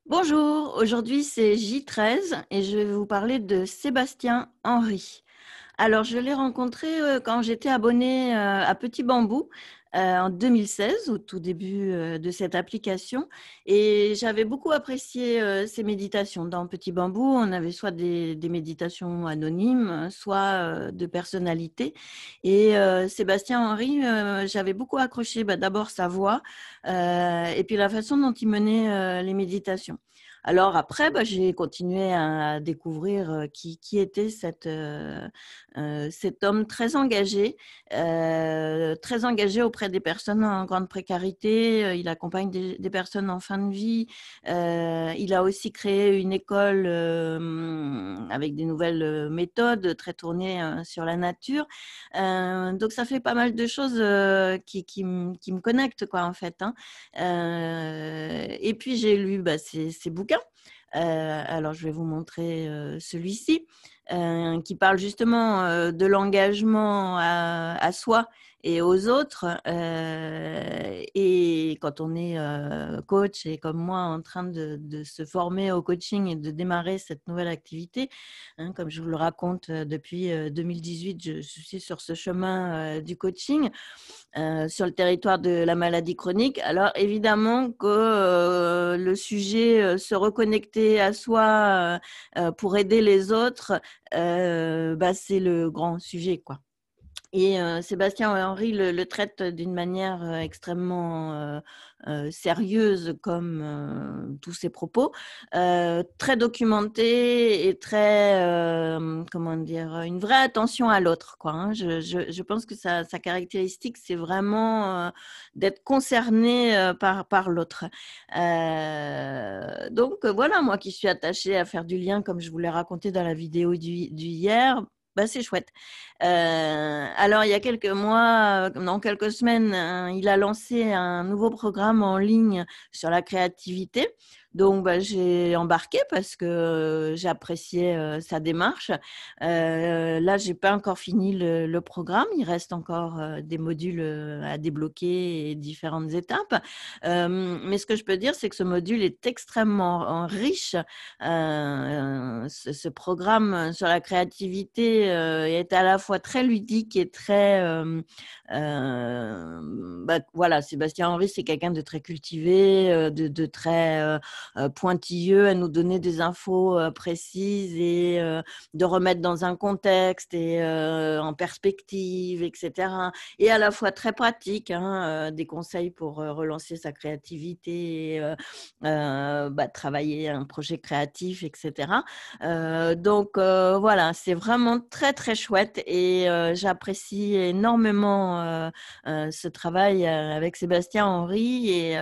Bonjour, aujourd'hui c'est J13 et je vais vous parler de Sébastien Henry. Alors je l'ai rencontré quand j'étais abonnée à Petit Bambou en 2016, au tout début de cette application, et j'avais beaucoup apprécié ses méditations. Dans Petit Bambou, on avait soit des méditations anonymes, soit de personnalités. Et Sébastien Henry, j'avais beaucoup accroché d'abord sa voix et puis la façon dont il menait les méditations. Alors après, j'ai continué à découvrir qui était cet homme très engagé auprès des personnes en grande précarité. Il accompagne des personnes en fin de vie. Il a aussi créé une école avec des nouvelles méthodes très tournées sur la nature. Donc ça fait pas mal de choses qui me connectent, quoi, en fait, hein. Et puis j'ai lu ses bouquins. Alors je vais vous montrer celui-ci qui parle justement de l'engagement à soi et aux autres. Et quand on est coach et comme moi en train de se former au coaching et de démarrer cette nouvelle activité, hein, comme je vous le raconte depuis 2018, je suis sur ce chemin du coaching sur le territoire de la maladie chronique. Alors évidemment que le sujet se reconnecter à soi pour aider les autres, c'est le grand sujet, quoi. Et Sébastien Henry le traite d'une manière extrêmement sérieuse, comme tous ses propos, très documenté et très, comment dire, une vraie attention à l'autre, quoi, hein. Je pense que sa caractéristique, c'est vraiment d'être concerné par l'autre. Donc voilà, moi qui suis attachée à faire du lien, comme je vous l'ai raconté dans la vidéo du hier, c'est chouette. Alors, il y a quelques mois, non, quelques semaines, il a lancé un nouveau programme en ligne sur la créativité. Donc, j'ai embarqué parce que j'appréciais sa démarche. Là, j'ai pas encore fini le programme. Il reste encore des modules à débloquer et différentes étapes. Mais ce que je peux dire, c'est que ce module est extrêmement riche. Ce programme sur la créativité est à la fois très ludique et très voilà, Sébastien Henry, c'est quelqu'un de très cultivé, de très pointilleux à nous donner des infos précises et de remettre dans un contexte et en perspective, etc. Et à la fois très pratique, hein, des conseils pour relancer sa créativité, travailler un projet créatif, etc. Donc voilà, c'est vraiment très très chouette et j'apprécie énormément ce travail avec Sébastien Henry et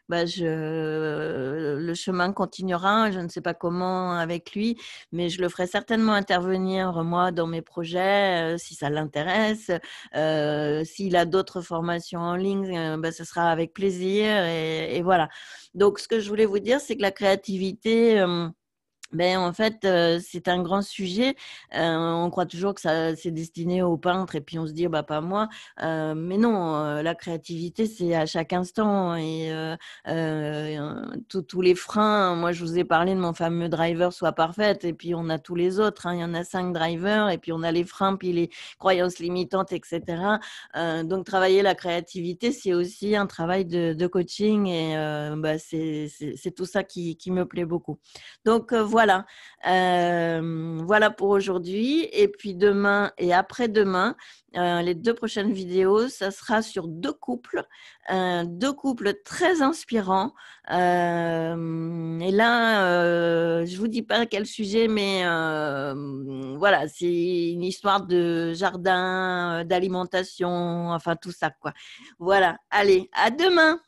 le chemin continuera. Je ne sais pas comment avec lui, mais je le ferai certainement intervenir moi dans mes projets si ça l'intéresse. S'il a d'autres formations en ligne, ce sera avec plaisir et voilà. Donc ce que je voulais vous dire, c'est que la créativité en fait, c'est un grand sujet. On croit toujours que ça c'est destiné aux peintres et puis on se dit: «Pas moi». Mais non, la créativité, c'est à chaque instant et tous les freins, moi, je vous ai parlé de mon fameux driver Sois parfaite et puis on a tous les autres, hein. Il y en a 5 drivers et puis on a les freins, puis les croyances limitantes et cetera. Donc travailler la créativité, c'est aussi un travail de coaching et c'est tout ça qui me plaît beaucoup. Donc voilà, voilà pour aujourd'hui. Et puis demain et après-demain, les 2 prochaines vidéos, ça sera sur 2 couples très inspirants. Et là, je vous dis pas quel sujet, mais voilà, c'est une histoire de jardin, d'alimentation, enfin tout ça, quoi. Voilà, allez, à demain!